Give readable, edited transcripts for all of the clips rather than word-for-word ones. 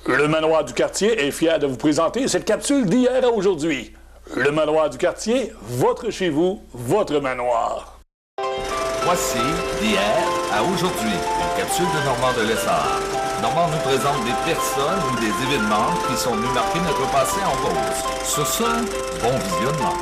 Le Manoir du Quartier est fier de vous présenter cette capsule d'hier à aujourd'hui. Le Manoir du Quartier, votre chez vous, votre manoir. Voici d'hier à aujourd'hui, une capsule de Normand de Lessard. Normand nous présente des personnes ou des événements qui sont venus marquer notre passé en pause. Sur ce, bon visionnement.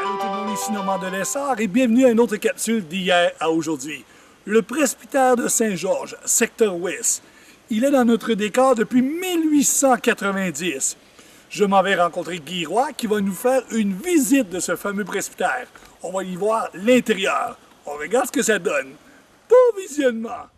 Allô tout le monde, ici Normand de Lessard et bienvenue à une autre capsule d'hier à aujourd'hui. Le presbytère de Saint-Georges, secteur ouest. Il est dans notre décor depuis 1890. Je m'en vais rencontrer Guy Roy qui va nous faire une visite de ce fameux presbytère. On va y voir l'intérieur. On regarde ce que ça donne. Bon visionnement!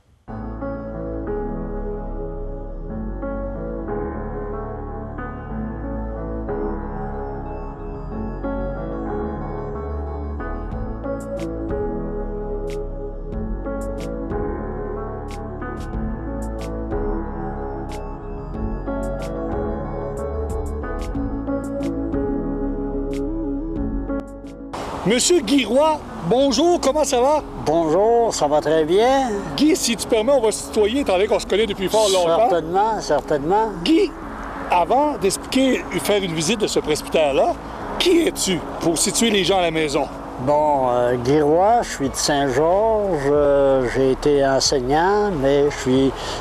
Monsieur Guy Roy, bonjour, comment ça va? Bonjour, ça va très bien. Guy, si tu permets, on va se tutoyer, étant donné qu'on se connaît depuis fort longtemps. Certainement, certainement. Guy, avant d'expliquer, faire une visite de ce presbytère-là, qui es-tu pour situer les gens à la maison? Bon, Guy Roy, je suis de Saint-Georges, j'ai été enseignant, mais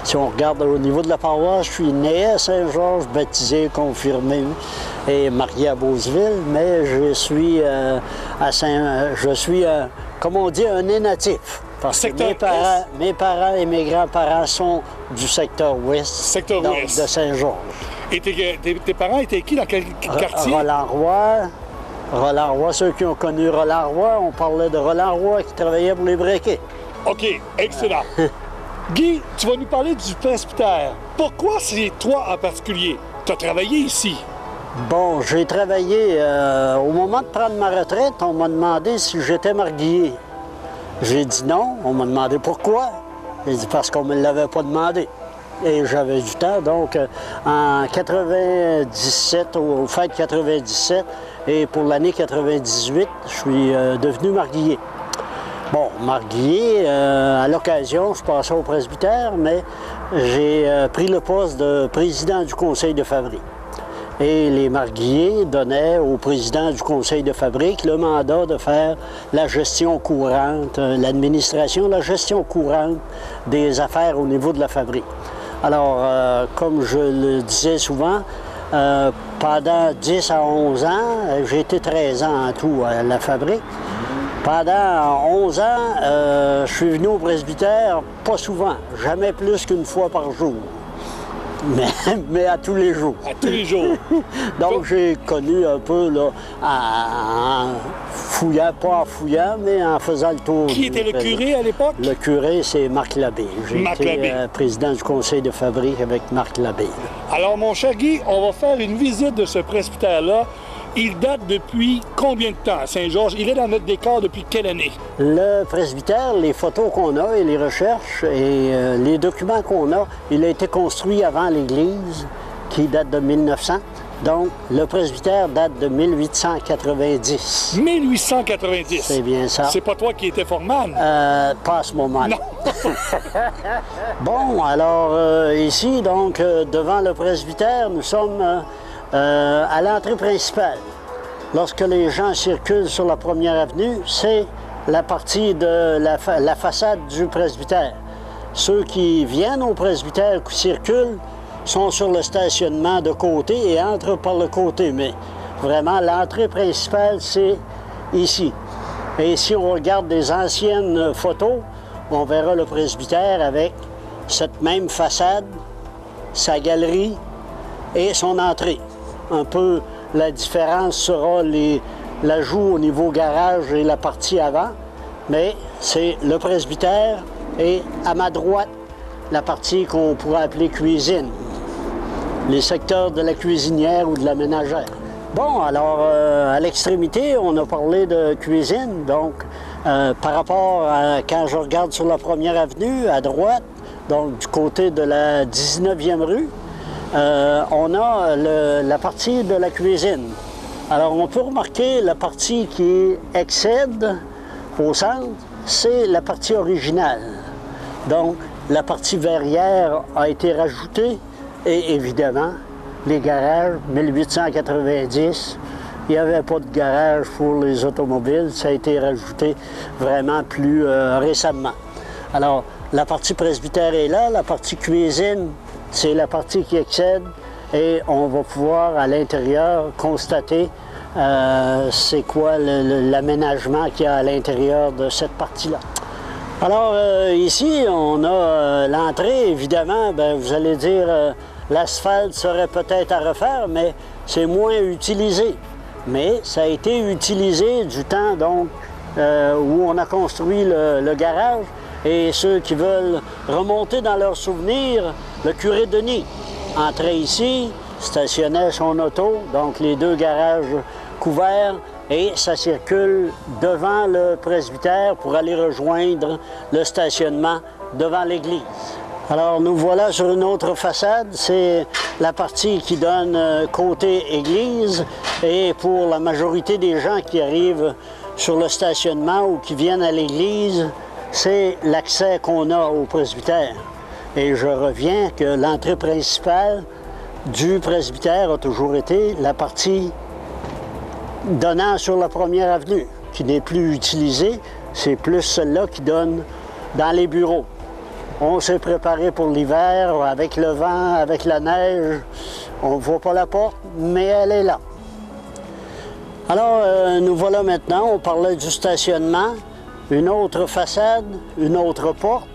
si on regarde au niveau de la paroisse, je suis né à Saint-Georges, baptisé, confirmé et marié à Beauceville, mais je suis comme on dit, un né natif. Parce que mes parents et mes grands-parents sont du secteur ouest, donc de Saint-Georges. Et tes parents étaient qui, dans quel quartier? Roland Roy, ceux qui ont connu Roland Roy, on parlait de Roland Roy qui travaillait pour les Bréquets. OK, excellent. Guy, tu vas nous parler du presbytère. Pourquoi c'est toi en particulier? Tu as travaillé ici. Bon, j'ai travaillé, au moment de prendre ma retraite, on m'a demandé si j'étais marguillier. J'ai dit non, on m'a demandé pourquoi. J'ai dit parce qu'on ne me l'avait pas demandé. Et j'avais du temps, donc en 97, au fait de 97, et pour l'année 98, je suis devenu marguillier. Bon, marguillier, à l'occasion, je passais au presbytère, mais j'ai pris le poste de président du conseil de fabrique. Et les marguilliers donnaient au président du conseil de fabrique le mandat de faire la gestion courante, l'administration, la gestion courante des affaires au niveau de la fabrique. Alors, comme je le disais souvent, pendant 10 à 11 ans, j'ai été 13 ans en tout à la fabrique. Pendant 11 ans, je suis venu au presbytère pas souvent, jamais plus qu'une fois par jour. Mais à tous les jours. À tous les jours. Donc, j'ai connu un peu, là, en fouillant, pas en fouillant, mais en faisant le tour. Qui était le curé à l'époque? Le curé, c'est Marc Labbé. J'ai été président du conseil de fabrique avec Marc Labbé. Alors, mon cher Guy, on va faire une visite de ce presbytère-là. Il date depuis combien de temps à Saint-Georges? Il est dans notre décor depuis quelle année? Le presbytère, les photos qu'on a et les recherches et les documents qu'on a, il a été construit avant l'église, qui date de 1900. Donc, le presbytère date de 1890. 1890? C'est bien ça. C'est pas toi qui étais foreman? Pas à ce moment-là. Non. Bon, alors, ici, donc, devant le presbytère, nous sommes à l'entrée principale. Lorsque les gens circulent sur la première avenue, c'est la partie de la façade du presbytère. Ceux qui viennent au presbytère, qui circulent, sont sur le stationnement de côté et entrent par le côté. Mais vraiment, l'entrée principale, c'est ici. Et si on regarde des anciennes photos, on verra le presbytère avec cette même façade, sa galerie et son entrée. Un peu la différence sera l'ajout au niveau garage et la partie avant, mais c'est le presbytère et à ma droite, la partie qu'on pourrait appeler cuisine, les secteurs de la cuisinière ou de la ménagère. Bon, alors à l'extrémité, on a parlé de cuisine, donc par rapport à quand je regarde sur la première avenue, à droite, donc du côté de la 19e rue, on a la partie de la cuisine. Alors, on peut remarquer la partie qui excède au centre c'est la partie originale. Donc, la partie verrière a été rajoutée et évidemment, les garages, 1890, il n'y avait pas de garage pour les automobiles, ça a été rajouté vraiment plus récemment. Alors, la partie presbytère est là, la partie cuisine, c'est la partie qui excède et on va pouvoir à l'intérieur constater c'est quoi l'aménagement qu'il y a à l'intérieur de cette partie-là. Alors ici, on a l'entrée, évidemment, bien, vous allez dire l'asphalte serait peut-être à refaire, mais c'est moins utilisé. Mais ça a été utilisé du temps donc où on a construit le garage. Et ceux qui veulent remonter dans leurs souvenirs, le curé Denis entrait ici, stationnait son auto, donc les deux garages couverts, et ça circule devant le presbytère pour aller rejoindre le stationnement devant l'église. Alors nous voilà sur une autre façade, c'est la partie qui donne côté église, et pour la majorité des gens qui arrivent sur le stationnement ou qui viennent à l'église, c'est l'accès qu'on a au presbytère. Et je reviens que l'entrée principale du presbytère a toujours été la partie donnant sur la première avenue, qui n'est plus utilisée, c'est plus celle-là qui donne dans les bureaux. On s'est préparé pour l'hiver, avec le vent, avec la neige, on ne voit pas la porte, mais elle est là. Alors, nous voilà maintenant, on parlait du stationnement, une autre façade, une autre porte.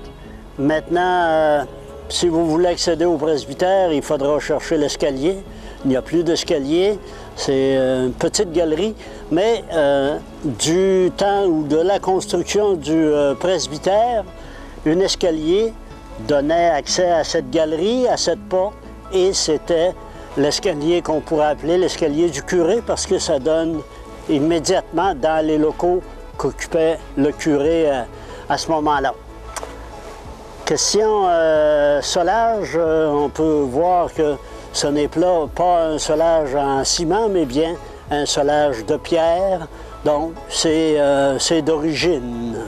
Maintenant, si vous voulez accéder au presbytère, il faudra chercher l'escalier. Il n'y a plus d'escalier, c'est une petite galerie, mais du temps ou de la construction du presbytère, un escalier donnait accès à cette galerie, à cette porte, et c'était l'escalier qu'on pourrait appeler l'escalier du curé, parce que ça donne immédiatement dans les locaux qu'occupait le curé à ce moment-là. Question solage, on peut voir que ce n'est pas un solage en ciment, mais bien un solage de pierre, donc c'est d'origine.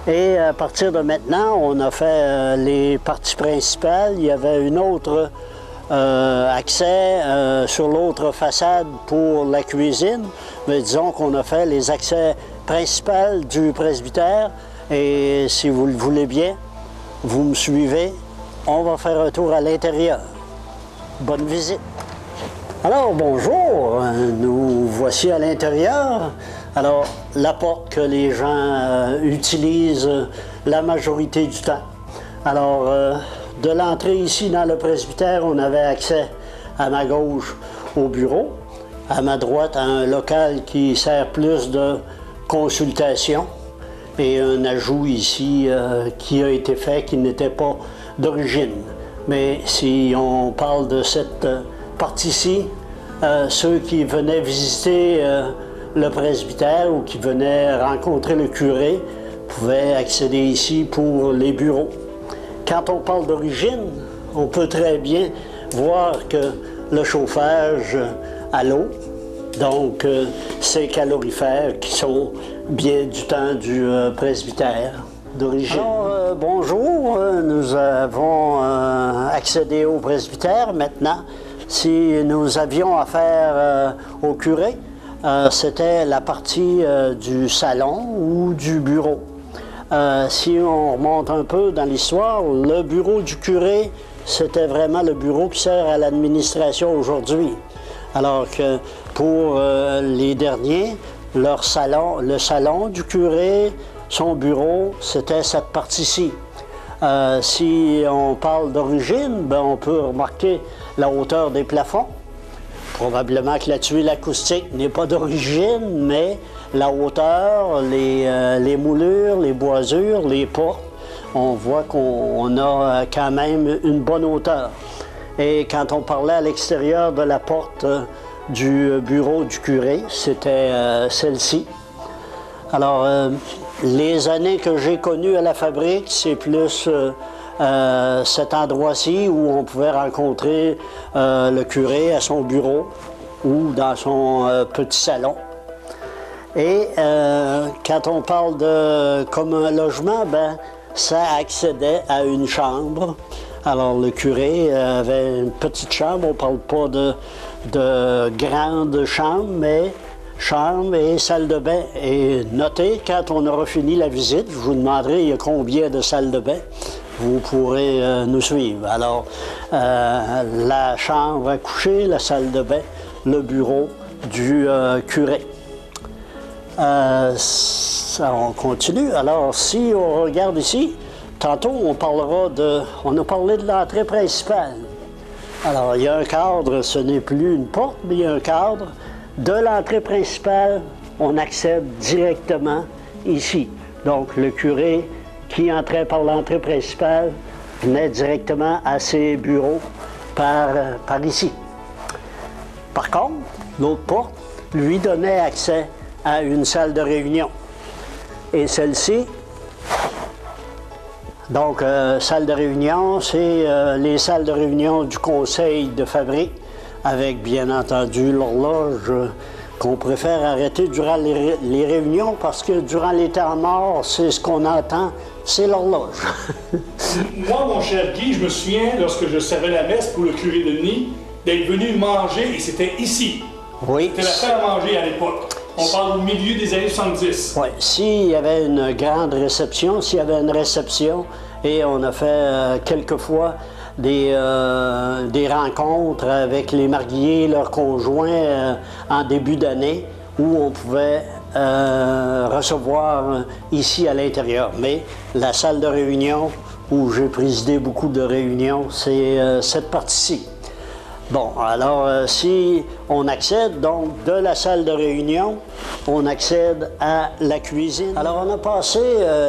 Et à partir de maintenant, on a fait les parties principales. Il y avait une autre accès sur l'autre façade pour la cuisine, mais disons qu'on a fait les accès principaux du presbytère. Et si vous le voulez bien, vous me suivez, on va faire un tour à l'intérieur. Bonne visite. Alors, bonjour, nous voici à l'intérieur. Alors, la porte que les gens utilisent la majorité du temps. Alors, de l'entrée ici dans le presbytère, on avait accès à ma gauche au bureau, à ma droite à un local qui sert plus de consultation et un ajout ici qui a été fait qui n'était pas d'origine. Mais si on parle de cette partie-ci, ceux qui venaient visiter le presbytère ou qui venaient rencontrer le curé pouvaient accéder ici pour les bureaux. Quand on parle d'origine, on peut très bien voir que le chauffage à l'eau, donc ces calorifères qui sont bien du temps du presbytère d'origine. Alors, bonjour, nous avons accédé au presbytère. Maintenant, si nous avions affaire au curé, c'était la partie du salon ou du bureau. Si on remonte un peu dans l'histoire, le bureau du curé, c'était vraiment le bureau qui sert à l'administration aujourd'hui. Alors que pour les derniers, le salon du curé, son bureau, c'était cette partie-ci. Si on parle d'origine, ben on peut remarquer la hauteur des plafonds. Probablement que la tuile acoustique n'est pas d'origine, mais la hauteur, les moulures, les boisures, les portes, on voit qu'on a quand même une bonne hauteur. Et quand on parlait à l'extérieur de la porte du bureau du curé, c'était celle-ci. Alors, les années que j'ai connues à la fabrique, c'est plus cet endroit-ci où on pouvait rencontrer le curé à son bureau ou dans son petit salon. Et quand on parle de commun logement, ben, ça accédait à une chambre. Alors le curé avait une petite chambre, on ne parle pas de grande chambre, mais chambre et salle de bain. Et notez, quand on aura fini la visite, je vous demanderai il y a combien de salles de bain. Vous pourrez nous suivre. Alors, la chambre à coucher, la salle de bain, le bureau du curé. On continue. Alors, si on regarde ici, tantôt on a parlé de l'entrée principale. Alors, il y a un cadre, ce n'est plus une porte, mais il y a un cadre. De l'entrée principale, on accède directement ici. Donc, le curé qui entrait par l'entrée principale venait directement à ses bureaux par ici. Par contre, l'autre porte lui donnait accès à une salle de réunion. Et celle-ci, donc salle de réunion, c'est les salles de réunion du conseil de fabrique, avec bien entendu l'horloge qu'on préfère arrêter durant les réunions parce que durant les temps morts, c'est ce qu'on entend, c'est l'horloge. Moi, mon cher Guy, je me souviens, lorsque je servais la messe pour le curé de Denis, d'être venu manger, et c'était ici. Oui. C'était la salle à manger à l'époque. On parle au milieu des années 70. Oui, s'il y avait une grande réception, s'il y avait une réception, et on a fait quelquefois des rencontres avec les mariés et leurs conjoints en début d'année où on pouvait recevoir ici à l'intérieur. Mais la salle de réunion où j'ai présidé beaucoup de réunions, c'est cette partie-ci. Bon, alors si on accède donc de la salle de réunion, on accède à la cuisine. Alors on a passé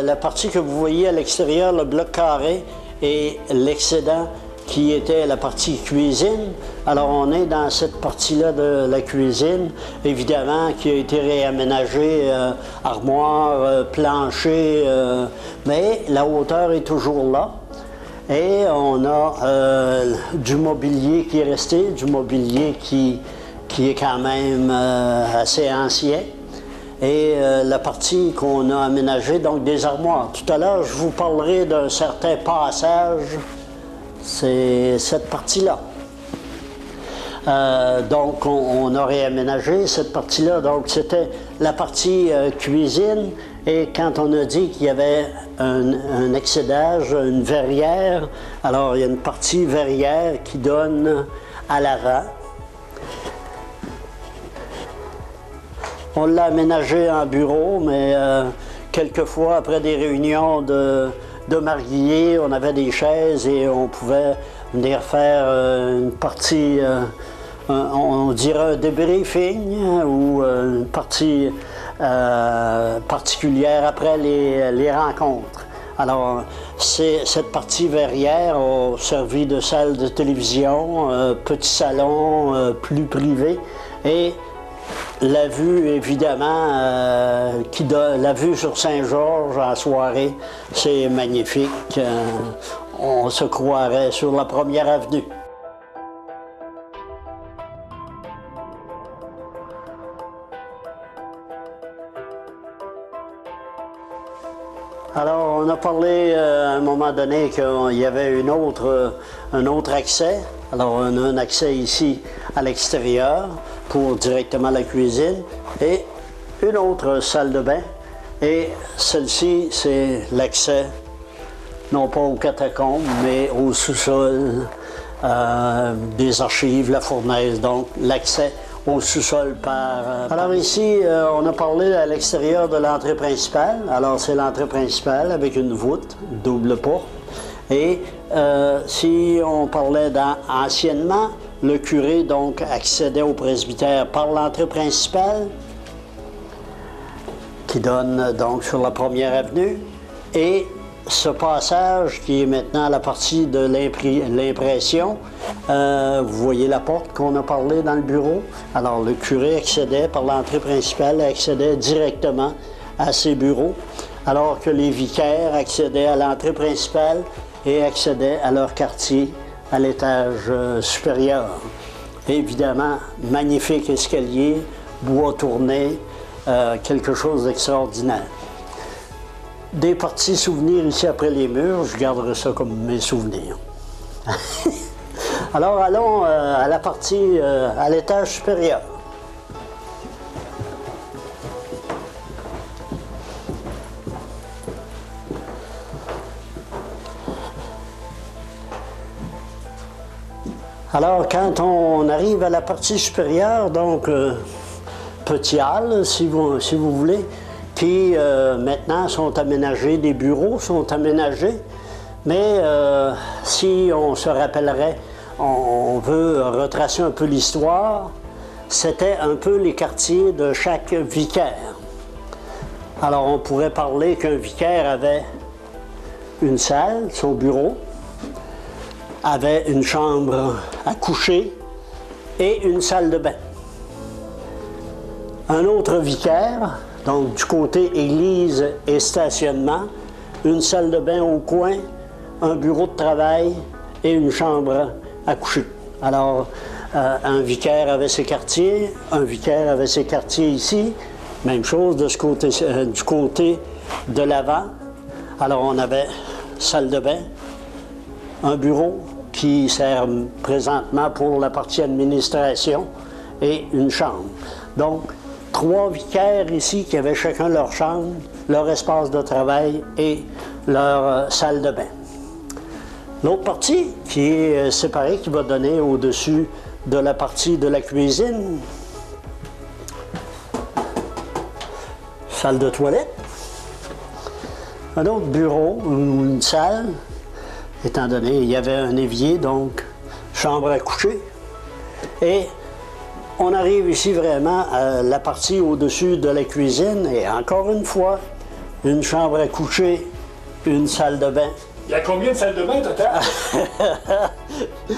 la partie que vous voyez à l'extérieur, le bloc carré, et l'excédent qui était la partie cuisine. Alors on est dans cette partie-là de la cuisine, évidemment, qui a été réaménagée, armoire, plancher, mais la hauteur est toujours là. Et on a du mobilier qui est resté, du mobilier qui est quand même assez ancien. Et la partie qu'on a aménagée, donc des armoires. Tout à l'heure, je vous parlerai d'un certain passage, c'est cette partie-là. Donc, on a réaménagé cette partie-là. Donc, c'était la partie cuisine. Et quand on a dit qu'il y avait un excédage, une verrière, alors il y a une partie verrière qui donne à l'avant. On l'a aménagé en bureau, mais quelquefois, après des réunions de mariés, on avait des chaises et on pouvait venir faire une partie, on dirait un débriefing ou une partie particulière après les rencontres. Alors, cette partie verrière a servi de salle de télévision, petit salon plus privé, et la vue, évidemment, la vue sur Saint-Georges en soirée, c'est magnifique. On se croirait sur la première avenue. Alors, on a parlé à un moment donné qu'il y avait un autre accès. Alors, on a un accès ici à l'extérieur pour directement la cuisine et une autre salle de bain. Et celle-ci, c'est l'accès, non pas aux catacombes, mais au sous-sol des archives, la fournaise. Donc, l'accès au sous-sol par... Alors ici, on a parlé à l'extérieur de l'entrée principale. Alors, c'est l'entrée principale avec une voûte, double porte. Et si on parlait anciennement, le curé donc accédait au presbytère par l'entrée principale, qui donne donc sur la première avenue, et ce passage qui est maintenant la partie de l'impression, vous voyez la porte qu'on a parlé dans le bureau. Alors le curé accédait par l'entrée principale, accédait directement à ses bureaux, alors que les vicaires accédaient à l'entrée principale et accédaient à leur quartier à l'étage supérieur. Évidemment, magnifique escalier, bois tourné, quelque chose d'extraordinaire. Des parties souvenirs ici après les murs, je garderai ça comme mes souvenirs. Alors allons à la partie, à l'étage supérieur. Alors, quand on arrive à la partie supérieure, donc petit hall, si vous voulez, qui maintenant sont aménagés, des bureaux sont aménagés, mais si on se rappellerait, on veut retracer un peu l'histoire, c'était un peu les quartiers de chaque vicaire. Alors, on pourrait parler qu'un vicaire avait une salle, son bureau, avait une chambre à coucher et une salle de bain. Un autre vicaire, donc du côté église et stationnement, une salle de bain au coin, un bureau de travail et une chambre à coucher. Alors, un vicaire avait ses quartiers, un vicaire avait ses quartiers ici, même chose de ce côté, du côté de l'avant. Alors, on avait salle de bain, un bureau qui sert présentement pour la partie administration et une chambre. Donc, 3 vicaires ici qui avaient chacun leur chambre, leur espace de travail et leur salle de bain. L'autre partie qui est séparée, qui va donner au-dessus de la partie de la cuisine, salle de toilette, un autre bureau ou une salle, étant donné il y avait un évier, donc chambre à coucher. Et on arrive ici vraiment à la partie au-dessus de la cuisine et encore une fois, une chambre à coucher, une salle de bain. Il y a combien de salles de bain total?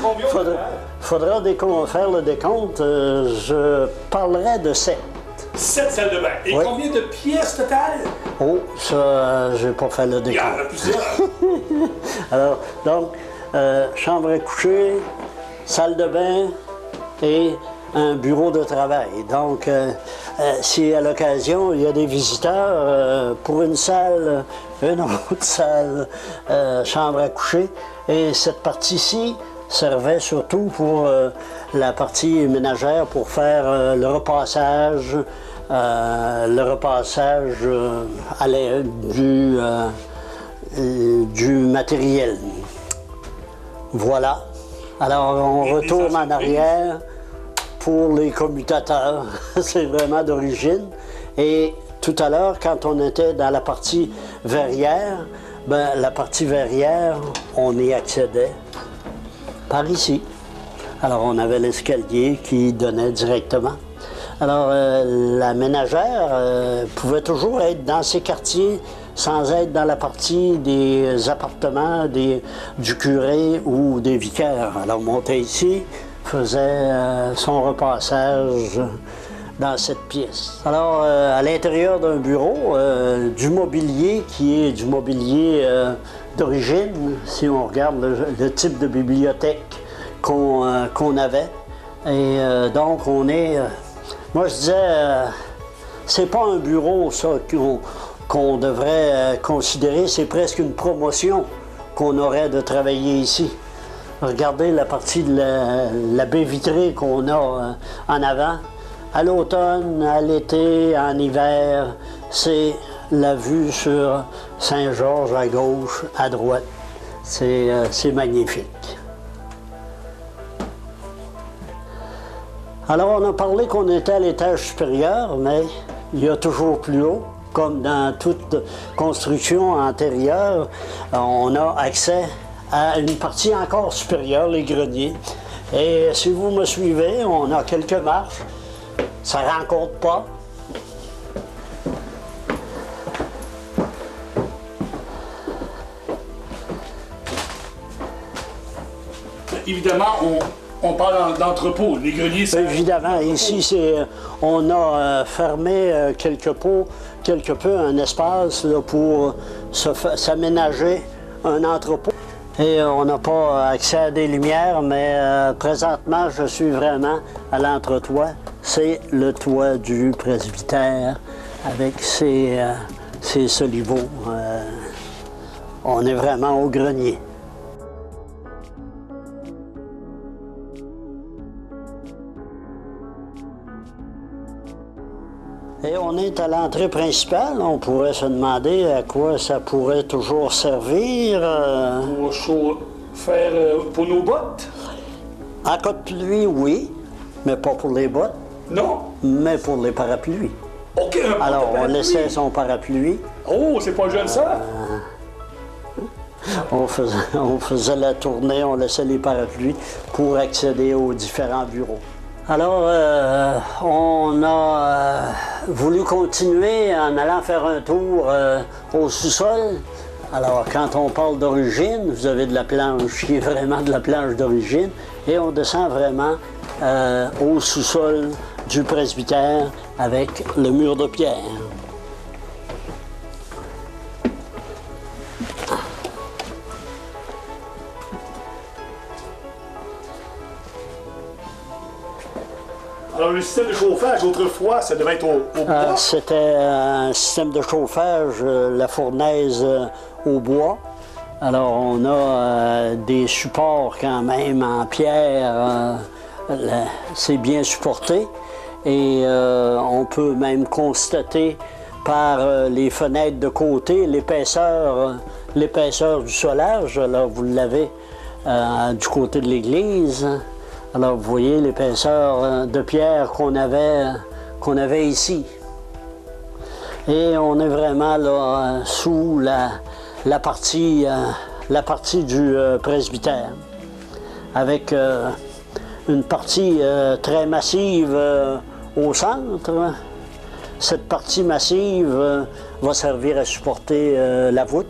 Combien? Faudra faire le décompte. Je parlerai de 7. 7 salles de bain. Et oui. Combien de pièces totales? Oh, ça, je n'ai pas fait le Il y décompte. en a plusieurs. Alors, donc, chambre à coucher, salle de bain et un bureau de travail. Donc, si à l'occasion, il y a des visiteurs, pour une salle, une autre salle, chambre à coucher, et cette partie-ci servait surtout pour la partie ménagère, pour faire le repassage du matériel. Voilà. Alors, on retourne en arrière pour les commutateurs. C'est vraiment d'origine. Et tout à l'heure, quand on était dans la partie verrière, ben, la partie verrière, on y accédait par ici. Alors, on avait l'escalier qui donnait directement. Alors, la ménagère pouvait toujours être dans ces quartiers sans être dans la partie des appartements du curé ou des vicaires. Alors, montait ici, faisait son repassage dans cette pièce. Alors, à l'intérieur d'un bureau, du mobilier qui est du mobilier d'origine, si on regarde le type de bibliothèque qu'on avait. Et donc, on est... moi, je disais, c'est pas un bureau, ça, qu'on devrait considérer, c'est presque une promotion qu'on aurait de travailler ici. Regardez la partie de la baie vitrée qu'on a en avant. À l'automne, à l'été, en hiver, c'est la vue sur Saint-Georges à gauche, à droite. C'est magnifique. Alors, on a parlé qu'on était à l'étage supérieur, mais il y a toujours plus haut. Comme dans toute construction antérieure, on a accès à une partie encore supérieure, les greniers. Et si vous me suivez, on a quelques marches. Ça ne rencontre pas. Évidemment, on parle d'entrepôt. Les greniers, c'est... Évidemment, ici, on a fermé quelque peu un espace là, pour s'aménager un entrepôt. Et on n'a pas accès à des lumières, mais présentement, je suis vraiment à l'entretoit. C'est le toit du presbytère avec ses soliveaux. On est vraiment au grenier. Et on est à l'entrée principale. On pourrait se demander à quoi ça pourrait toujours servir. Pour nos bottes? En cas de pluie, oui, mais pas pour les bottes. Non? Mais pour les parapluies. OK. Alors, on laissait son parapluie. Oh, c'est pas jeune ça? On faisait la tournée, on laissait les parapluies pour accéder aux différents bureaux. Alors, on a voulu continuer en allant faire un tour au sous-sol. Alors, quand on parle d'origine, vous avez de la planche qui est vraiment de la planche d'origine, et on descend vraiment au sous-sol du presbytère avec le mur de pierre. Alors, le système de chauffage, autrefois, ça devait être au bois? C'était un système de chauffage, la fournaise au bois. Alors, on a des supports quand même en pierre. C'est bien supporté. Et on peut même constater par les fenêtres de côté l'épaisseur du solage. Alors, vous l'avez du côté de l'église. Alors, vous voyez l'épaisseur de pierre qu'on avait ici. Et on est vraiment là sous la partie du presbytère, avec une partie très massive au centre. Cette partie massive va servir à supporter la voûte.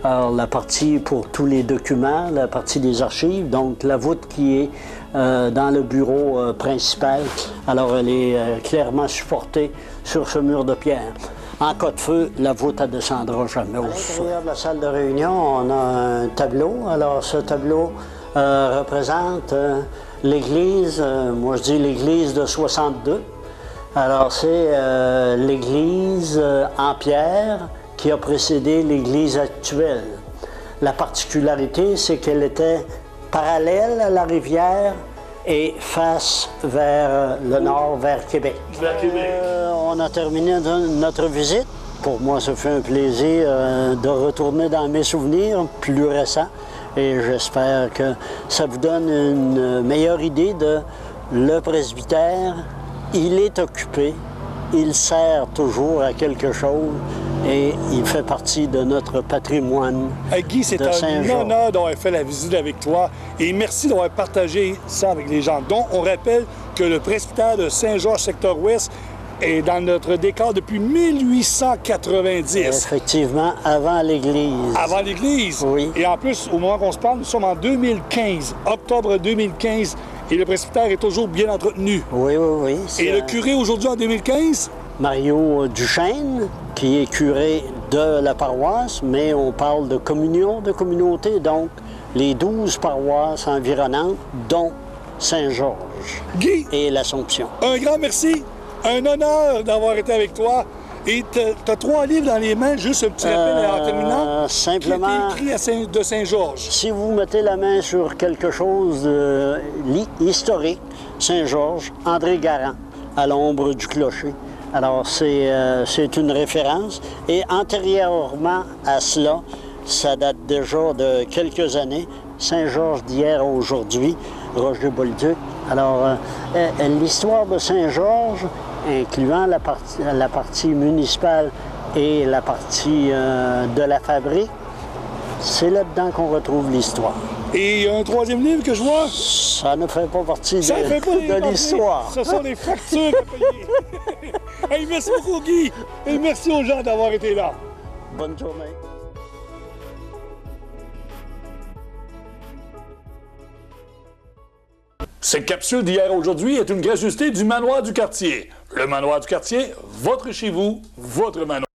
Alors, la partie pour tous les documents, la partie des archives, donc la voûte qui est dans le bureau principal. Alors, elle est clairement supportée sur ce mur de pierre. En cas de feu, la voûte ne descendra jamais au sol. À l'intérieur de la salle de réunion, on a un tableau. Alors, ce tableau représente l'église, moi je dis l'église de 62. Alors, c'est l'église en pierre qui a précédé l'église actuelle. La particularité, c'est qu'elle était parallèle à la rivière et face vers le nord, vers Québec. Vers Québec. On a terminé notre visite. Pour moi, ça fait un plaisir de retourner dans mes souvenirs plus récents et j'espère que ça vous donne une meilleure idée de le presbytère. Il est occupé, il sert toujours à quelque chose et il fait partie de notre patrimoine. Guy, c'est un honneur d'avoir fait la visite avec toi et merci d'avoir partagé ça avec les gens. Donc, on rappelle que le presbytère de Saint-Georges, secteur ouest, est dans notre décor depuis 1890. Effectivement, avant l'Église. Avant l'Église? Oui. Et en plus, au moment qu'on se parle, nous sommes en 2015, octobre 2015, et le presbytère est toujours bien entretenu. Oui, oui, oui. Et le curé aujourd'hui en 2015? Mario Duchesne, qui est curé de la paroisse, mais on parle de communion, de communauté, donc les 12 paroisses environnantes, dont Saint-Georges Guy, et l'Assomption. Un grand merci, un honneur d'avoir été avec toi. Et tu as 3 livres dans les mains, juste un petit rappel en terminant, simplement, qui est écrit de Saint-Georges. Si vous mettez la main sur quelque chose historique, Saint-Georges, André Garand, à l'ombre du clocher. Alors, c'est une référence. Et antérieurement à cela, ça date déjà de quelques années, Saint-Georges d'hier à aujourd'hui, Roger Bolduc. Alors, l'histoire de Saint-Georges, incluant la partie municipale et la partie de la fabrique, c'est là-dedans qu'on retrouve l'histoire. Et il y a un 3e livre que je vois. Ça ne fait pas partie de l'histoire. Ce sont les factures à payer. Hey, merci beaucoup, Guy. Et merci aux gens d'avoir été là. Bonne journée. Cette capsule d'hier à aujourd'hui est une gracieuseté du Manoir du Quartier. Le Manoir du Quartier, votre chez vous, votre manoir.